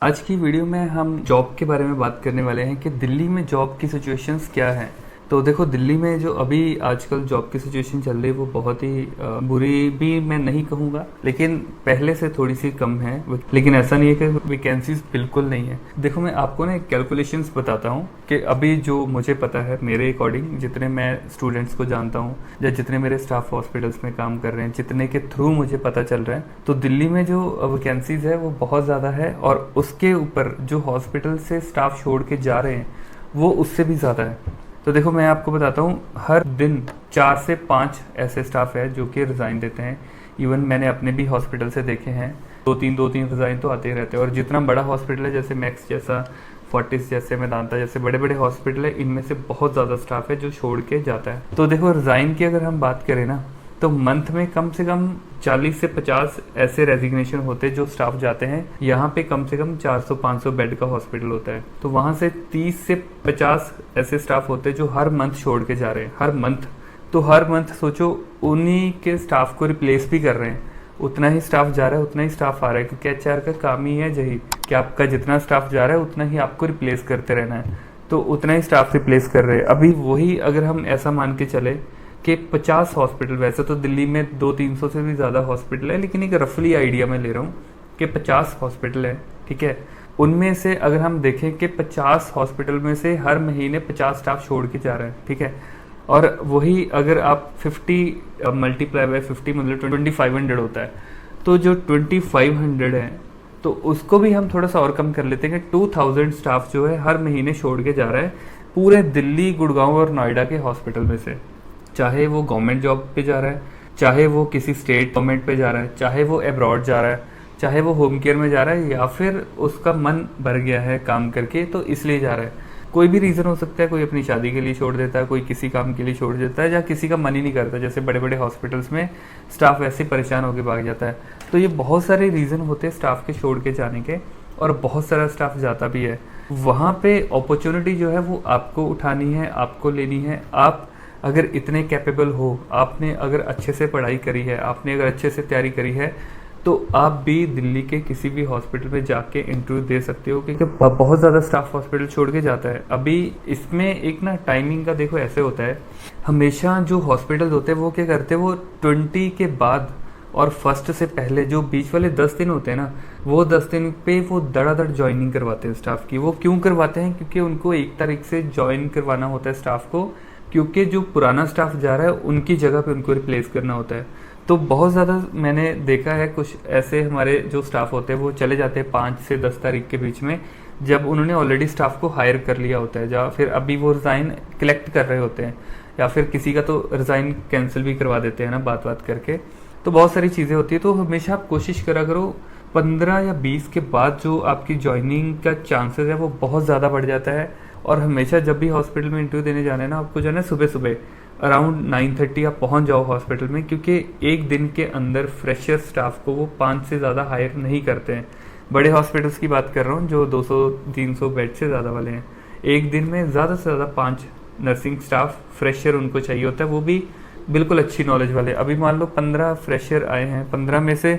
आज की वीडियो में हम जॉब के बारे में बात करने वाले हैं कि दिल्ली में जॉब की सिचुएशंस क्या हैं। तो देखो, दिल्ली में जो अभी आजकल जॉब की सिचुएशन चल रही है वो बहुत ही बुरी भी मैं नहीं कहूँगा, लेकिन पहले से थोड़ी सी कम है। लेकिन ऐसा नहीं है कि वैकेंसीज बिल्कुल नहीं है। देखो, मैं आपको ना एक कैलकुलेशंस बताता हूँ कि अभी जो मुझे पता है, मेरे अकॉर्डिंग जितने मैं स्टूडेंट्स को जानता हूँ या जितने मेरे स्टाफ हॉस्पिटल्स में काम कर रहे हैं, जितने के थ्रू मुझे पता चल रहा है, तो दिल्ली में जो वैकेंसीज है वो बहुत ज़्यादा है और उसके ऊपर जो हॉस्पिटल से स्टाफ छोड़ के जा रहे हैं वो उससे भी ज़्यादा है। तो देखो, मैं आपको बताता हूँ, हर दिन 4 से 5 ऐसे स्टाफ है जो कि रिज़ाइन देते हैं। इवन मैंने अपने भी हॉस्पिटल से देखे हैं, दो तीन रिज़ाइन तो आते ही रहते हैं। और जितना बड़ा हॉस्पिटल है, जैसे मैक्स जैसा, फोर्टिस जैसे, मेदांता जैसे बड़े बड़े हॉस्पिटल है, इनमें से बहुत ज़्यादा स्टाफ है जो छोड़ के जाता है। तो देखो, रिज़ाइन की अगर हम बात करें ना, तो मंथ में कम से कम 40 से 50 ऐसे रेजिग्नेशन होते हैं जो स्टाफ जाते हैं। यहाँ पे कम से कम 400-500 बेड का हॉस्पिटल होता है, तो वहाँ से 30 से 50 ऐसे स्टाफ होते हैं जो हर मंथ छोड़ के जा रहे हैं। हर मंथ, तो हर मंथ सोचो, उन्हीं के स्टाफ को रिप्लेस भी कर रहे हैं। उतना ही स्टाफ जा रहा है, उतना ही स्टाफ आ रहा है, क्योंकि एचआर का काम ही है यही कि आपका जितना स्टाफ जा रहा है उतना ही आपको रिप्लेस करते रहना है। तो उतना ही स्टाफ रिप्लेस कर रहे हैं। अभी वही अगर हम ऐसा मान के चले कि 50 हॉस्पिटल, वैसे तो दिल्ली में 200-300 से भी ज़्यादा हॉस्पिटल है, लेकिन एक रफली आइडिया मैं ले रहा हूँ कि 50 हॉस्पिटल है, ठीक है। उनमें से अगर हम देखें कि 50 हॉस्पिटल में से हर महीने 50 स्टाफ छोड़ के जा रहे हैं, ठीक है। और वही अगर आप 50 मल्टीप्लाई बाय 50 मतलब 2500 होता है। तो जो 2500 है, तो उसको भी हम थोड़ा सा और कम कर लेते हैं कि 2000 स्टाफ जो है हर महीने छोड़ के जा रहा है पूरे दिल्ली, गुड़गांव और नोएडा के हॉस्पिटल में से। चाहे वो गवर्नमेंट जॉब पे जा रहा है, चाहे वो किसी स्टेट गवर्नमेंट पे जा रहा है, चाहे वो अब्रॉड जा रहा है, चाहे वो होम केयर में जा रहा है, या फिर उसका मन भर गया है काम करके तो इसलिए जा रहा है। कोई भी रीज़न हो सकता है, कोई अपनी शादी के लिए छोड़ देता है, कोई किसी काम के लिए छोड़ देता है, या किसी का मन ही नहीं करता। जैसे बड़े बड़े हॉस्पिटल्स में स्टाफ ऐसे परेशान होकर भाग जाता है। तो ये बहुत सारे रीज़न होते हैं स्टाफ के छोड़ के जाने के, और बहुत सारा स्टाफ जाता भी है। वहाँ पे अपॉर्चुनिटी जो है वो आपको उठानी है, आपको लेनी है। आप अगर इतने कैपेबल हो, आपने अगर अच्छे से पढ़ाई करी है, आपने अगर अच्छे से तैयारी करी है, तो आप भी दिल्ली के किसी भी हॉस्पिटल में जाके इंटरव्यू दे सकते हो, क्योंकि बहुत ज़्यादा स्टाफ हॉस्पिटल छोड़ के जाता है। अभी इसमें एक ना टाइमिंग का देखो ऐसे होता है, हमेशा जो हॉस्पिटल होते हैं वो क्या करते हैं, वो 20 के बाद और फर्स्ट से पहले जो बीच वाले 10 दिन होते हैं ना, वो 10 दिन पे वो धड़ाधड़ ज्वाइनिंग करवाते हैं स्टाफ की। वो क्यों करवाते हैं? क्योंकि उनको 1 तारीख से ज्वाइन करवाना होता है स्टाफ को, क्योंकि जो पुराना स्टाफ जा रहा है उनकी जगह पे उनको रिप्लेस करना होता है। तो बहुत ज़्यादा मैंने देखा है, कुछ ऐसे हमारे जो स्टाफ होते हैं वो चले जाते हैं 5 से 10 तारीख के बीच में, जब उन्होंने ऑलरेडी स्टाफ को हायर कर लिया होता है, या फिर अभी वो रिज़ाइन कलेक्ट कर रहे होते हैं, या फिर किसी का तो रिज़ाइन कैंसिल भी करवा देते हैं ना, बात करके। तो बहुत सारी चीज़ें होती है। तो हमेशा आप कोशिश करा करो 15 या 20 के बाद जो आपकी ज्वाइनिंग का चांसेस है वो बहुत ज़्यादा बढ़ जाता है। और हमेशा जब भी हॉस्पिटल में इंटरव्यू देने जाना है ना, आपको जो है ना, सुबह सुबह अराउंड 9:30 आप पहुंच जाओ हॉस्पिटल में, क्योंकि एक दिन के अंदर फ्रेशर स्टाफ को वो 5 से ज़्यादा हायर नहीं करते हैं। बड़े हॉस्पिटल्स की बात कर रहा हूँ जो 200-300 बेड से ज़्यादा वाले हैं। एक दिन में ज़्यादा से ज़्यादा 5 नर्सिंग स्टाफ फ्रेशर उनको चाहिए होता है, वो भी बिल्कुल अच्छी नॉलेज वाले। अभी मान लो 15 फ्रेशर आए हैं, 15 में से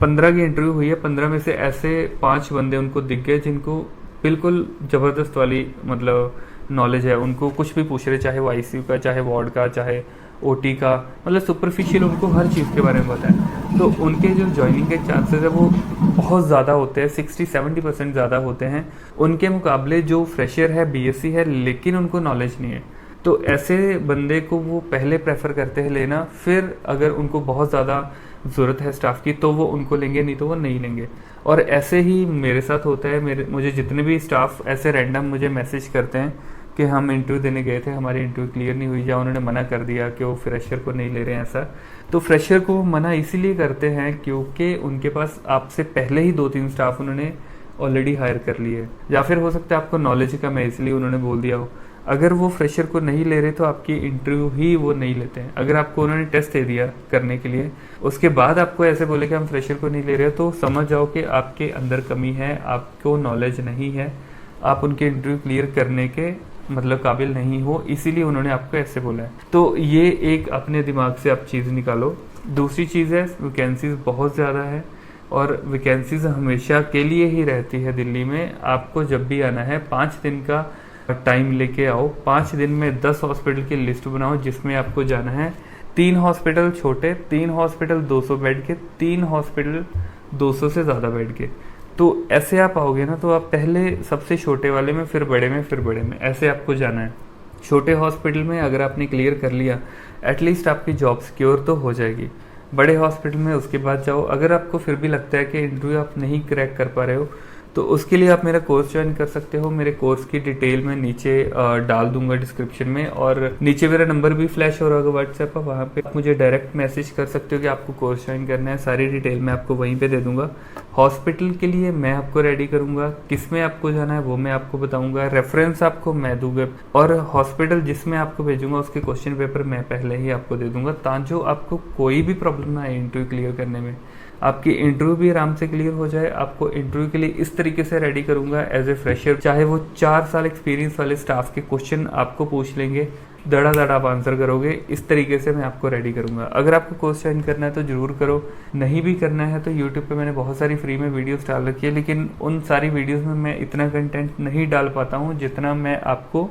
15 की इंटरव्यू हुई है, 15 में से ऐसे 5 बंदे उनको दिख गए जिनको बिल्कुल ज़बरदस्त वाली मतलब नॉलेज है। उनको कुछ भी पूछ रहे, चाहे वो आईसीयू का, चाहे वार्ड का, चाहे ओटी का, मतलब सुपरफिशियल उनको हर चीज़ के बारे में पता है। तो उनके जो ज्वाइनिंग के चांसेस है वो बहुत ज़्यादा होते हैं, 60-70% ज़्यादा होते हैं उनके मुकाबले जो फ्रेशर है, बीएससी है, लेकिन उनको नॉलेज नहीं है। तो ऐसे बंदे को वो पहले प्रेफर करते हैं लेना, फिर अगर उनको बहुत ज़्यादा ज़रूरत है स्टाफ की तो वो उनको लेंगे, नहीं तो वो नहीं लेंगे। और ऐसे ही मेरे साथ होता है। मुझे जितने भी स्टाफ ऐसे रैंडम मुझे मैसेज करते हैं कि हम इंटरव्यू देने गए थे, हमारी इंटरव्यू क्लियर नहीं हुई, या उन्होंने मना कर दिया कि वो फ्रेशर को नहीं ले रहे हैं, ऐसा। तो फ्रेशर को मना इसीलिए करते हैं क्योंकि उनके पास आपसे पहले ही 2-3 स्टाफ उन्होंने ऑलरेडी हायर कर लिए, या फिर हो सकता है आपको नॉलेज कम है इसलिए उन्होंने बोल दिया हो। अगर वो फ्रेशर को नहीं ले रहे तो आपकी इंटरव्यू ही वो नहीं लेते हैं। अगर आपको उन्होंने टेस्ट दे दिया करने के लिए, उसके बाद आपको ऐसे बोले कि हम फ्रेशर को नहीं ले रहे, तो समझ जाओ कि आपके अंदर कमी है, आपको नॉलेज नहीं है, आप उनके इंटरव्यू क्लियर करने के मतलब काबिल नहीं हो, इसीलिए उन्होंने आपको ऐसे बोला है। तो ये एक अपने दिमाग से आप चीज़ निकालो। दूसरी चीज़ है, वैकेंसीज बहुत ज़्यादा है, और वैकेंसीज हमेशा के लिए ही रहती है दिल्ली में। आपको जब भी आना है 5 दिन का टाइम लेके आओ, 5 दिन में 10 हॉस्पिटल की लिस्ट बनाओ जिसमें आपको जाना है। 3 हॉस्पिटल छोटे, 3 हॉस्पिटल 200 बेड के, 3 हॉस्पिटल 200 से ज़्यादा बेड के। तो ऐसे आप आओगे ना, तो आप पहले सबसे छोटे वाले में, फिर बड़े में, फिर बड़े में, ऐसे आपको जाना है। छोटे हॉस्पिटल में अगर आपने क्लियर कर लिया, एटलीस्ट आपकी जॉब सिक्योर तो हो जाएगी। बड़े हॉस्पिटल में उसके बाद जाओ। अगर आपको फिर भी लगता है कि इंटरव्यू आप नहीं क्रैक कर पा रहे हो, तो उसके लिए आप मेरा कोर्स ज्वाइन कर सकते हो। मेरे कोर्स की डिटेल मैं नीचे डाल दूंगा डिस्क्रिप्शन में, और नीचे मेरा नंबर भी फ्लैश हो रहा होगा व्हाट्सएप पर, वहाँ पे आप मुझे डायरेक्ट मैसेज कर सकते हो कि आपको कोर्स ज्वाइन करना है। सारी डिटेल मैं आपको वहीं पे दे दूंगा। हॉस्पिटल के लिए मैं आपको रेडी करूंगा, किस में आपको जाना है वो मैं आपको बताऊंगा, रेफरेंस आपको मैं दूंगा, और हॉस्पिटल जिसमें आपको भेजूंगा उसके क्वेश्चन पेपर मैं पहले ही आपको दे दूंगा, ताकि आपको कोई भी प्रॉब्लम ना आए इंटरव्यू क्लियर करने में। आपकी इंटरव्यू भी आराम से क्लियर हो जाए। आपको इंटरव्यू के लिए इस तरीके से रेडी करूंगा एज ए फ्रेशर, चाहे वो 4 साल एक्सपीरियंस वाले स्टाफ के क्वेश्चन आपको पूछ लेंगे, धड़ाधड़ आप आंसर करोगे, इस तरीके से मैं आपको रेडी करूंगा। अगर आपको कोर्स ज्वाइन करना है तो जरूर करो, नहीं भी करना है तो यूट्यूब पे मैंने बहुत सारी फ्री में वीडियोस डाल रखी है, लेकिन उन सारी वीडियोस में मैं इतना कंटेंट नहीं डाल पाता हूँ जितना मैं आपको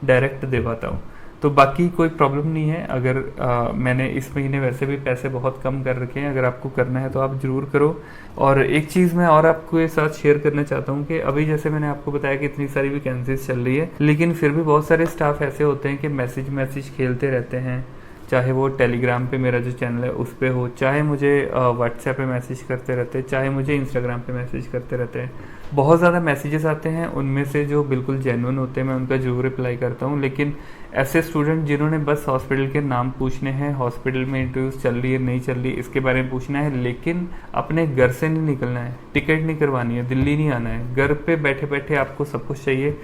डायरेक्ट दे पाता हूँ। तो बाकी कोई प्रॉब्लम नहीं है। अगर मैंने इस महीने वैसे भी पैसे बहुत कम कर रखे हैं, अगर आपको करना है तो आप जरूर करो। और एक चीज़ मैं और आपको ये साथ शेयर करना चाहता हूँ कि अभी जैसे मैंने आपको बताया कि इतनी सारी वैकेंसीज चल रही है, लेकिन फिर भी बहुत सारे स्टाफ ऐसे होते हैं कि मैसेज खेलते रहते हैं, चाहे वो टेलीग्राम पे मेरा जो चैनल है उस पर हो, चाहे मुझे व्हाट्सएप पे मैसेज करते रहते हैं, चाहे मुझे इंस्टाग्राम पे मैसेज करते रहते हैं। बहुत ज़्यादा मैसेजेस आते हैं, उनमें से जो बिल्कुल जेन्युइन होते हैं मैं उनका जरूर रिप्लाई करता हूँ। लेकिन ऐसे स्टूडेंट जिन्होंने बस हॉस्पिटल के नाम पूछने हैं, हॉस्पिटल में इंटरव्यूज चल रही है नहीं चल रही इसके बारे में पूछना है, लेकिन अपने घर से नहीं निकलना है, टिकट नहीं करवानी है, दिल्ली नहीं आना है, घर पे बैठे बैठे आपको सब कुछ चाहिए।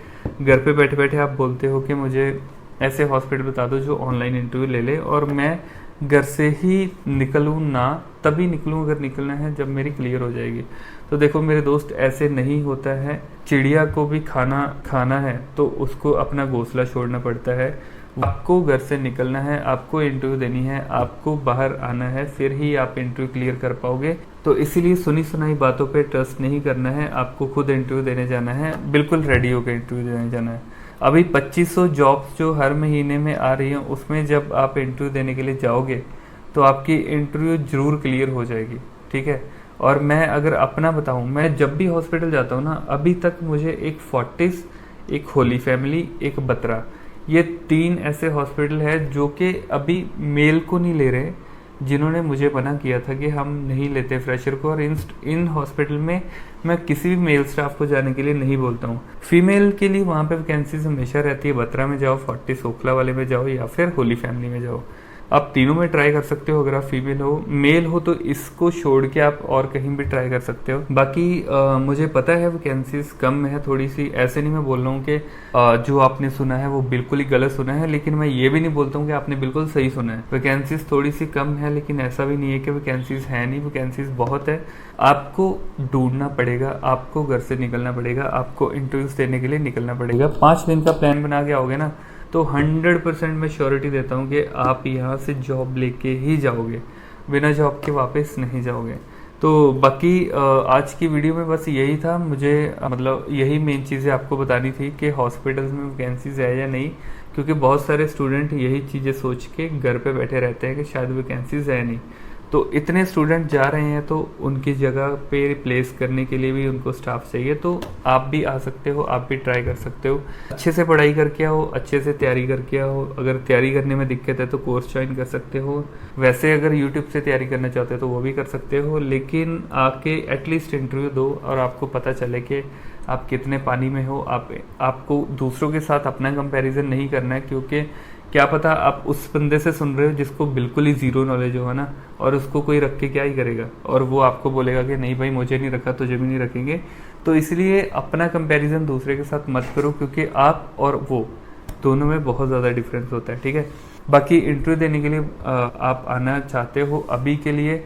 घर पे बैठे बैठे आप बोलते हो कि मुझे ऐसे हॉस्पिटल बता दो जो ऑनलाइन इंटरव्यू ले ले, और मैं घर से ही निकलूँ ना, तभी निकलूँ अगर निकलना है जब मेरी क्लियर हो जाएगी। तो देखो मेरे दोस्त, ऐसे नहीं होता है। चिड़िया को भी खाना है तो उसको अपना घोंसला छोड़ना पड़ता है। आपको घर से निकलना है, आपको इंटरव्यू देनी है, आपको बाहर आना है, फिर ही आप इंटरव्यू क्लियर कर पाओगे। तो इसीलिए सुनी सुनाई बातों पे ट्रस्ट नहीं करना है, आपको खुद इंटरव्यू देने जाना है, बिल्कुल रेडी होकर इंटरव्यू देने जाना है। अभी 2500 जॉब्स जो हर महीने में आ रही हैं, उसमें जब आप इंटरव्यू देने के लिए जाओगे तो आपकी इंटरव्यू जरूर क्लियर हो जाएगी, ठीक है। और मैं अगर अपना बताऊं, मैं जब भी हॉस्पिटल जाता हूं ना, अभी तक मुझे एक फोर्टिस, एक होली फैमिली, एक बत्रा, ये 3 ऐसे हॉस्पिटल है जो कि अभी मेल को नहीं ले रहे, जिन्होंने मुझे मना किया था कि हम नहीं लेते फ्रेशर को। और इन हॉस्पिटल में मैं किसी भी मेल स्टाफ को जाने के लिए नहीं बोलता हूँ। फीमेल के लिए वहाँ पे वैकेंसीज हमेशा रहती है। बत्रा में जाओ, फोर्टिस ओखला वाले में जाओ, या फिर होली फैमिली में जाओ। आप तीनों में ट्राई कर सकते हो। अगर आप फीमेल हो, मेल हो तो इसको छोड़ के आप और कहीं भी ट्राई कर सकते हो। बाकी मुझे पता है वैकेंसीज कम है थोड़ी सी, ऐसे नहीं मैं बोल रहा हूँ कि जो आपने सुना है वो बिल्कुल ही गलत सुना है, लेकिन मैं ये भी नहीं बोलता हूँ कि आपने बिल्कुल सही सुना है। वैकेंसीज थोड़ी सी कम है, लेकिन ऐसा भी नहीं है कि वैकेंसीज है नहीं, वैकेंसीज बहुत है। आपको ढूंढना पड़ेगा, आपको घर से निकलना पड़ेगा, आपको इंटरव्यूज देने के लिए निकलना पड़ेगा। 5 दिन का प्लान बना के आओगे ना, तो 100% मैं श्योरिटी देता हूँ कि आप यहाँ से जॉब लेके ही जाओगे, बिना जॉब के वापस नहीं जाओगे। तो बाकी आज की वीडियो में बस यही था। मुझे मतलब यही मेन चीज़ें आपको बतानी थी कि हॉस्पिटल्स में वैकेंसीज है या नहीं, क्योंकि बहुत सारे स्टूडेंट यही चीज़ें सोच के घर पे बैठे रहते हैं कि शायद वैकेंसीज है नहीं। तो इतने स्टूडेंट जा रहे हैं तो उनकी जगह पे रिप्लेस करने के लिए भी उनको स्टाफ चाहिए। तो आप भी आ सकते हो, आप भी ट्राई कर सकते हो। अच्छे से पढ़ाई करके आओ, अच्छे से तैयारी करके आओ। अगर तैयारी करने में दिक्कत है तो कोर्स ज्वाइन कर सकते हो। वैसे अगर यूट्यूब से तैयारी करना चाहते हो तो वो भी कर सकते हो, लेकिन आके एटलीस्ट इंटरव्यू दो और आपको पता चले कि आप कितने पानी में हो। आपको दूसरों के साथ अपना कंपैरिजन नहीं करना है, क्योंकि क्या पता आप उस बंदे से सुन रहे हो जिसको बिल्कुल ही जीरो नॉलेज हो, है ना, और उसको कोई रख के क्या ही करेगा, और वो आपको बोलेगा कि नहीं भाई मुझे नहीं रखा, तुझे भी नहीं रखेंगे। तो इसलिए अपना कंपैरिजन दूसरे के साथ मत करो, क्योंकि आप और वो दोनों में बहुत ज़्यादा डिफरेंस होता है, ठीक है। बाकी इंटरव्यू देने के लिए आप आना चाहते हो अभी के लिए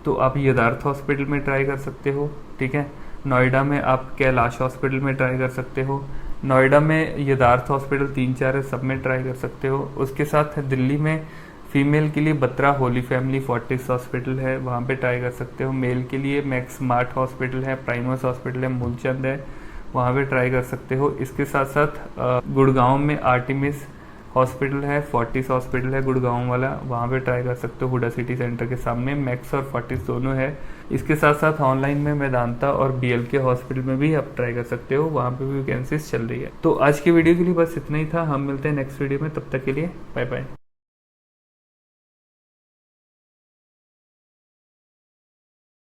तो आप यदार्थ हॉस्पिटल में ट्राई कर सकते हो, ठीक है। नोएडा में आप कैलाश हॉस्पिटल में ट्राई कर सकते हो। नोएडा में यदार्थ हॉस्पिटल 3-4 है, सब में ट्राई कर सकते हो। उसके साथ दिल्ली में फीमेल के लिए Batra Holi family Fortis hospital है, वहाँ पे ट्राई कर सकते हो। मेल के लिए मैक्स स्मार्ट हॉस्पिटल है, प्राइमस हॉस्पिटल है, मूलचंद है, वहाँ पे ट्राई कर सकते हो। इसके साथ साथ गुड़गांव में आर्टिमिस हॉस्पिटल है, फोर्टिस हॉस्पिटल है गुड़गांव वाला, वहाँ पे ट्राई कर सकते हो। हुडा सिटी सेंटर के सामने मैक्स और फोर्टिस दोनों है। इसके साथ साथ ऑनलाइन में मेदांता और BLK हॉस्पिटल में भी आप ट्राई कर सकते हो, वहाँ पे भी वैकेंसीज चल रही है। तो आज की वीडियो के लिए बस इतना ही था। हम मिलते हैं नेक्स्ट वीडियो में, तब तक के लिए बाय बाय।